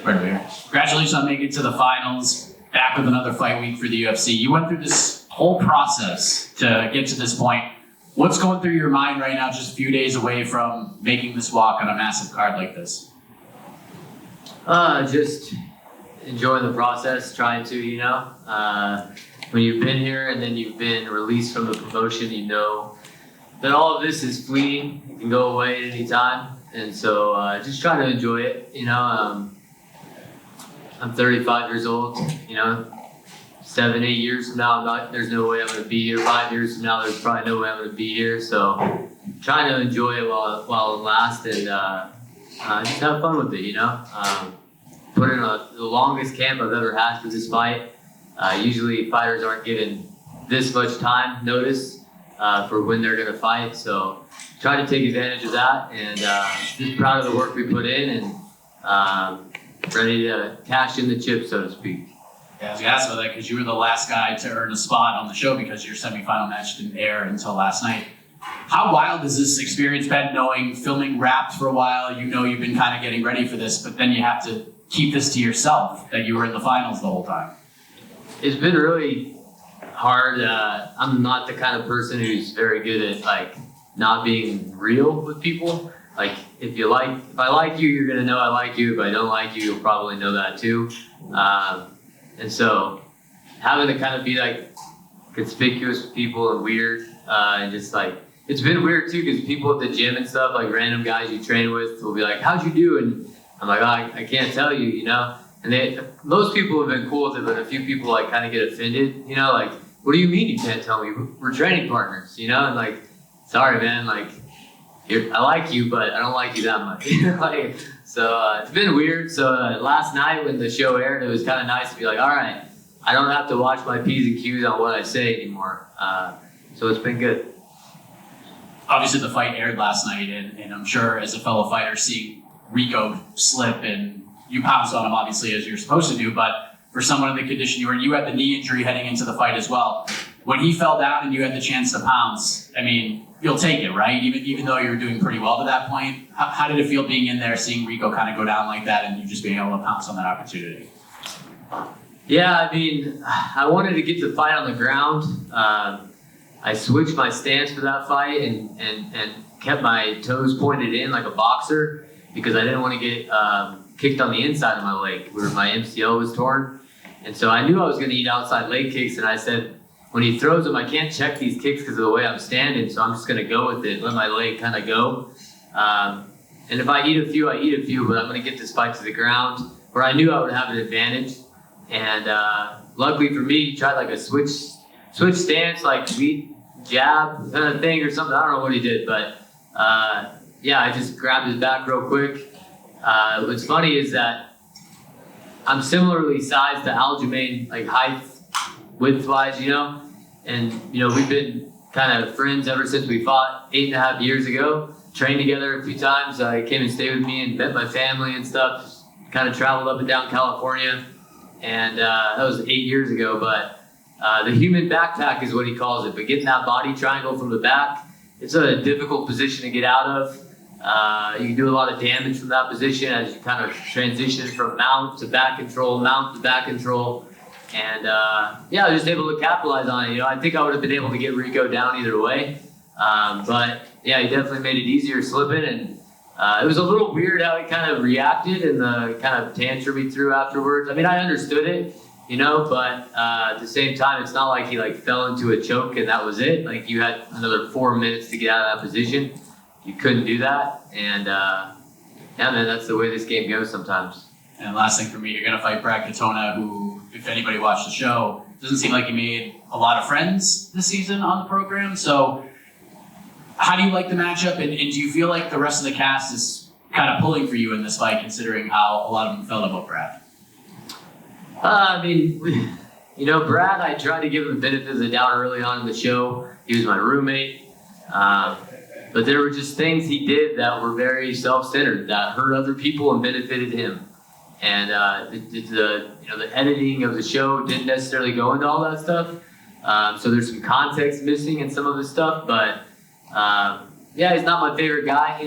Right here. Congratulations on making it to the finals. Back with another fight week for the UFC. You went through this whole process to get to this point. What's going through your mind right now, just a few days away from making this walk on a massive card like this? Just enjoying the process, trying to, when you've been here and then you've been released from the promotion, you know that all of this is fleeting. It can go away at any time. And so just trying to enjoy it, I'm 35 years old, 7, 8 years from now, there's no way I'm going to be here. 5 years from now, there's probably no way I'm going to be here. So trying to enjoy it while it lasts and just have fun with it, Put in the longest camp I've ever had for this fight. Usually fighters aren't given this much time notice for when they're going to fight. So try to take advantage of that and just proud of the work we put in and ready to cash in the chips, so to speak. Yeah, I was going to ask about that because you were the last guy to earn a spot on the show because your semifinal match didn't air until last night. How wild has this experience been, knowing filming wrapped for a while, you've been kind of getting ready for this, but then you have to keep this to yourself, that you were in the finals the whole time? It's been really hard. I'm not the kind of person who's very good at not being real with people. If I like you, you're gonna know I like you. If I don't like you, you'll probably know that too. And so having to kind of be conspicuous with people and weird, and just it's been weird too, because people at the gym and stuff, random guys you train with, will be like, "How'd you do?" And I'm like, "Oh, I can't tell you," And most people have been cool with it, but a few people kind of get offended, "What do you mean you can't tell me? We're training partners," And sorry, man, I like you, but I don't like you that much. So it's been weird. So last night when the show aired, it was kind of nice to be all right, I don't have to watch my P's and Q's on what I say anymore. So it's been good. Obviously the fight aired last night, and I'm sure as a fellow fighter, seeing Rico slip and you pounced on him obviously as you're supposed to do, but for someone in the condition you had the knee injury heading into the fight as well. When he fell down and you had the chance to pounce, you'll take it, right? Even though you were doing pretty well to that point. How did it feel being in there, seeing Rico kind of go down like that and you just being able to pounce on that opportunity? Yeah, I wanted to get the fight on the ground. I switched my stance for that fight and kept my toes pointed in like a boxer because I didn't want to get kicked on the inside of my leg where my MCL was torn. And so I knew I was going to eat outside leg kicks, and I said, when he throws them, I can't check these kicks because of the way I'm standing, so I'm just going to go with it, let my leg kind of go. And if I eat a few, I eat a few, but I'm going to get this fight to the ground where I knew I would have an advantage. And luckily for me, he tried a switch stance, lead jab kind of thing or something. I don't know what he did, but I just grabbed his back real quick. What's funny is that I'm similarly sized to Aljamain, height, width-wise, and we've been kind of friends ever since we fought 8.5 years ago. Trained together a few times. He came and stayed with me and met my family and stuff. Just kind of traveled up and down California, and that was 8 years ago. But the human backpack is what he calls it. But getting that body triangle from the back, it's a difficult position to get out of. You can do a lot of damage from that position as you kind of transition from mount to back control, mount to back control. And I was just able to capitalize on it. I think I would have been able to get Rico down either way. But he definitely made it easier slipping. And it was a little weird how he kind of reacted and the kind of tantrum he threw afterwards. I understood it, but at the same time, it's not like he fell into a choke and that was it. You had another 4 minutes to get out of that position. You couldn't do that. And man, that's the way this game goes sometimes. And last thing for me, you're going to fight Brad Katona, who, if anybody watched the show, doesn't seem like he made a lot of friends this season on the program. So how do you like the matchup? And do you feel like the rest of the cast is kind of pulling for you in this fight, considering how a lot of them felt about Brad? Brad, I tried to give him the benefit of the doubt early on in the show. He was my roommate. But there were just things he did that were very self-centered, that hurt other people and benefited him. And the editing of the show didn't necessarily go into all that stuff. So there's some context missing in some of the stuff. But he's not my favorite guy,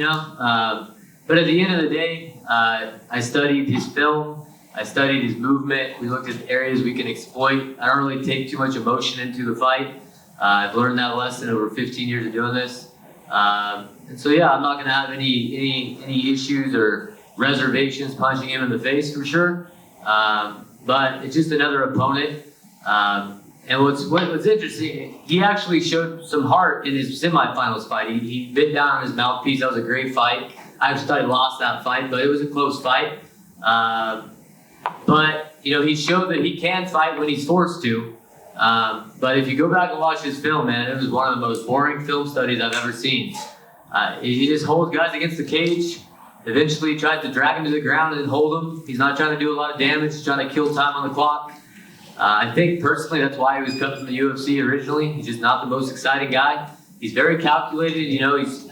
But at the end of the day, I studied his film. I studied his movement. We looked at areas we can exploit. I don't really take too much emotion into the fight. I've learned that lesson over 15 years of doing this. And so yeah, I'm not gonna have any issues or reservations punching him in the face for sure. But it's just another opponent. And what's interesting, he actually showed some heart in his semifinals fight. He bit down on his mouthpiece. That was a great fight. I just thought he lost that fight, but it was a close fight. But he showed that he can fight when he's forced to. But if you go back and watch his film, man, it was one of the most boring film studies I've ever seen. He just holds guys against the cage. Eventually tries to drag him to the ground and hold him. He's not trying to do a lot of damage. He's trying to kill time on the clock. I think personally that's why he was cut from the UFC originally. He's just not the most exciting guy. He's very calculated.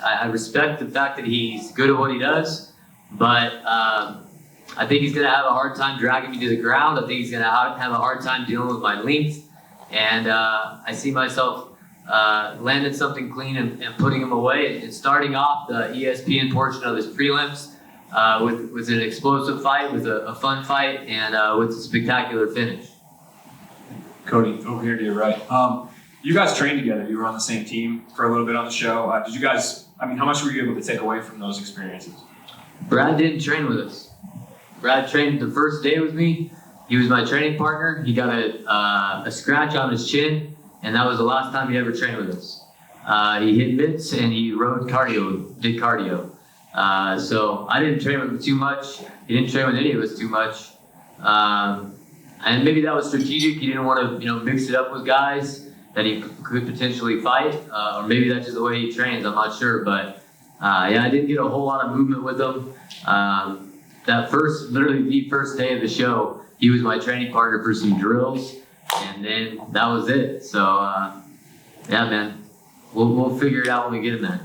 I respect the fact that he's good at what he does, but I think he's going to have a hard time dragging me to the ground. I think he's going to have a hard time dealing with my length, and I see myself landing something clean and putting him away and starting off the ESPN portion of his prelims with an explosive fight, with a fun fight, and with a spectacular finish. Cody, over here to your right. You guys trained together. You were on the same team for a little bit on the show. Did you guys, how much were you able to take away from those experiences? Brad didn't train with us. Brad trained the first day with me. He was my training partner. He got a scratch on his chin, and that was the last time he ever trained with us. He hit mitts and he did cardio. So I didn't train with him too much. He didn't train with any of us too much. And maybe that was strategic. He didn't want to, mix it up with guys that he could potentially fight, or maybe that's just the way he trains. I'm not sure, but I didn't get a whole lot of movement with him. Literally the first day of the show, he was my training partner for some drills, and then that was it. So man, we'll figure it out when we get him there.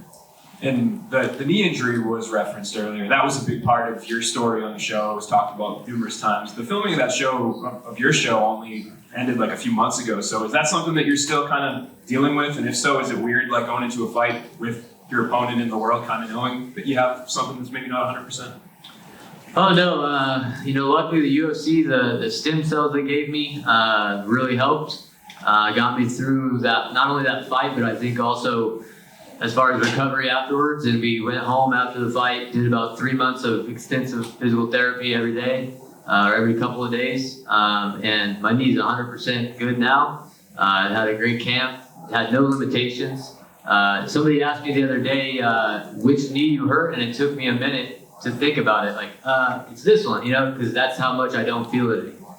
And the knee injury was referenced earlier. That was a big part of your story on the show. It was talked about numerous times. The filming of that show, of your show, only ended like a few months ago. So is that something that you're still kind of dealing with? And if so, is it weird like going into a fight with your opponent in the world kind of knowing that you have something that's maybe not 100%? Oh no, luckily the UFC, the stem cells they gave me really helped. Got me through that, not only that fight, but I think also as far as recovery afterwards. And we went home after the fight, did about 3 months of extensive physical therapy every day, or every couple of days. And my knee's 100% good now. I had a great camp, had no limitations. Somebody asked me the other day which knee you hurt, and it took me a minute to think about it. It's this one, because that's how much I don't feel it anymore.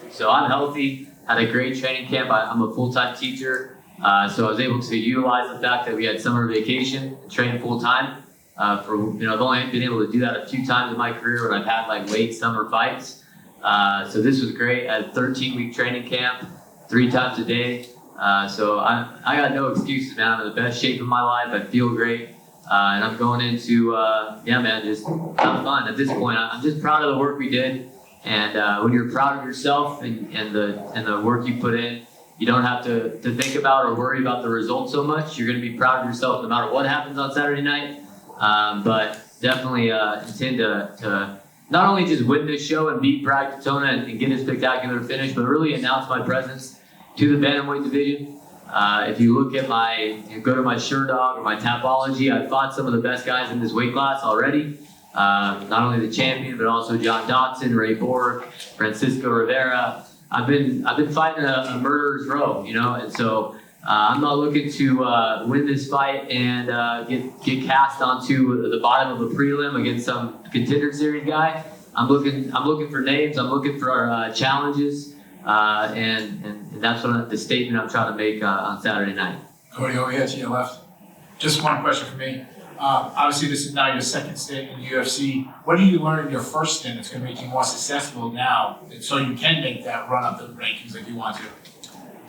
So I'm healthy, had a great training camp. I'm a full-time teacher. So I was able to utilize the fact that we had summer vacation and train full-time. I've only been able to do that a few times in my career when I've had late summer fights. So this was great. I had a 13-week training camp, 3 times a day. So I got no excuses, man. I'm in the best shape of my life. I feel great. And I'm going into, just have fun. At this point, I'm just proud of the work we did. And when you're proud of yourself and the work you put in, you don't have to think about or worry about the results so much. You're going to be proud of yourself no matter what happens on Saturday night. But definitely intend to not only just win this show and beat Brad Katona and get a spectacular finish, but really announce my presence to the bantamweight division. If you look at go to my Sherdog or my Tapology, I've fought some of the best guys in this weight class already. Not only the champion, but also John Dodson, Ray Borg, Francisco Rivera. I've been fighting a murderer's row, and so I'm not looking to win this fight and get cast onto the bottom of a prelim against some contender series guy. I'm looking for names. I'm looking for challenges, and that's the statement I'm trying to make on Saturday night. Cody, over here to your left. Just one question for me. Obviously, this is now your second stint in the UFC. What did you learn in your first stint that's going to make you more successful now, so you can make that run up the rankings if you want to?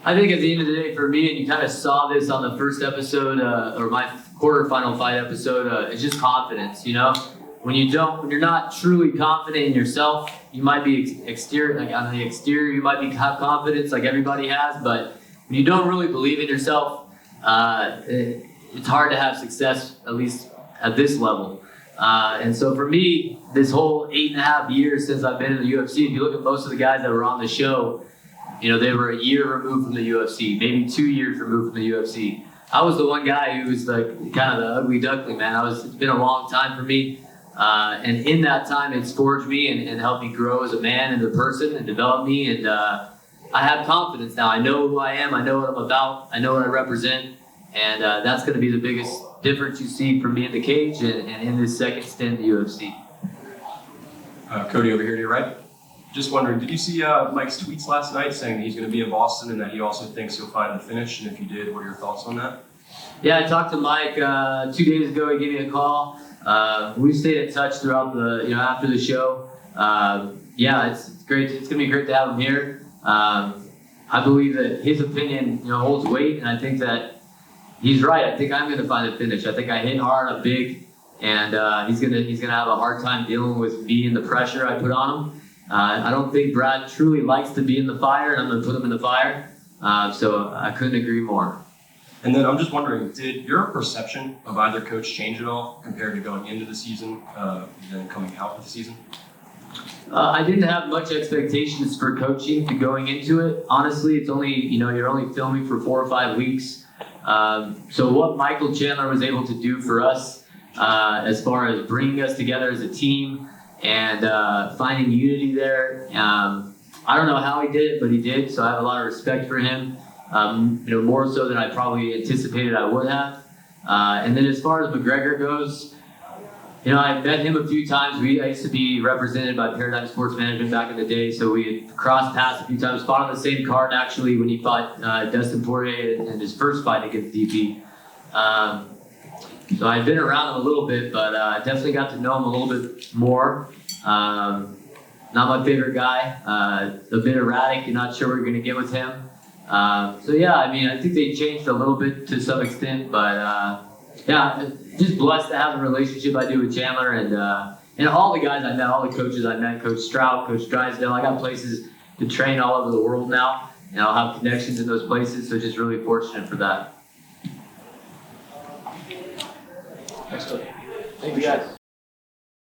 I think at the end of the day, for me, and you kind of saw this on the first episode, or my quarterfinal fight episode, it's just confidence. When you're not truly confident in yourself, you might be on the exterior, you might have confidence like everybody has, but when you don't really believe in yourself, it's hard to have success, at least at this level. And so for me, this whole 8.5 years since I've been in the UFC, if you look at most of the guys that were on the show, you know, they were a year removed from the UFC, maybe 2 years removed from the UFC. I was the one guy who was like kind of the ugly duckling, man. It's been a long time for me. And in that time, it's forged me and helped me grow as a man and a person and develop me. And I have confidence now. I know who I am. I know what I'm about. I know what I represent. And that's going to be the biggest difference you see from me in the cage and in this second stint in the UFC. Cody, over here to your right. Just wondering, did you see Mike's tweets last night saying that he's going to be in Boston and that he also thinks he'll find the finish? And if you did, what are your thoughts on that? Yeah, I talked to Mike 2 days ago. He gave me a call. We stayed in touch throughout after the show. Yeah, it's great. It's going to be great to have him here. I believe that his opinion, holds weight, and I think that he's right. I think I'm going to find a finish. I think I hit hard, I'm big, and he's gonna have a hard time dealing with me and the pressure I put on him. I don't think Brad truly likes to be in the fire, and I'm going to put him in the fire. So I couldn't agree more. And then I'm just wondering, did your perception of either coach change at all compared to going into the season than coming out of the season? I didn't have much expectations for coaching going into it. Honestly, it's only, you're only filming for 4 or 5 weeks. So what Michael Chandler was able to do for us as far as bringing us together as a team and finding unity there, I don't know how he did it, but he did. So I have a lot of respect for him, more so than I probably anticipated I would have. And then as far as McGregor goes, I met him a few times. I used to be represented by Paradigm Sports Management back in the day, so we had crossed paths a few times. Fought on the same card, actually, when he fought Dustin Poirier in his first fight against DP. So I've been around him a little bit, but I definitely got to know him a little bit more. Not my favorite guy. A bit erratic. You're not sure what you're going to get with him. So yeah, I think they changed a little bit to some extent, but yeah, just blessed to have the relationship I do with Chandler and all the guys I met, all the coaches I met, Coach Stroud, Coach Drysdale. I got places to train all over the world now, and I'll have connections in those places, so just really fortunate for that. Excellent. Thank you guys.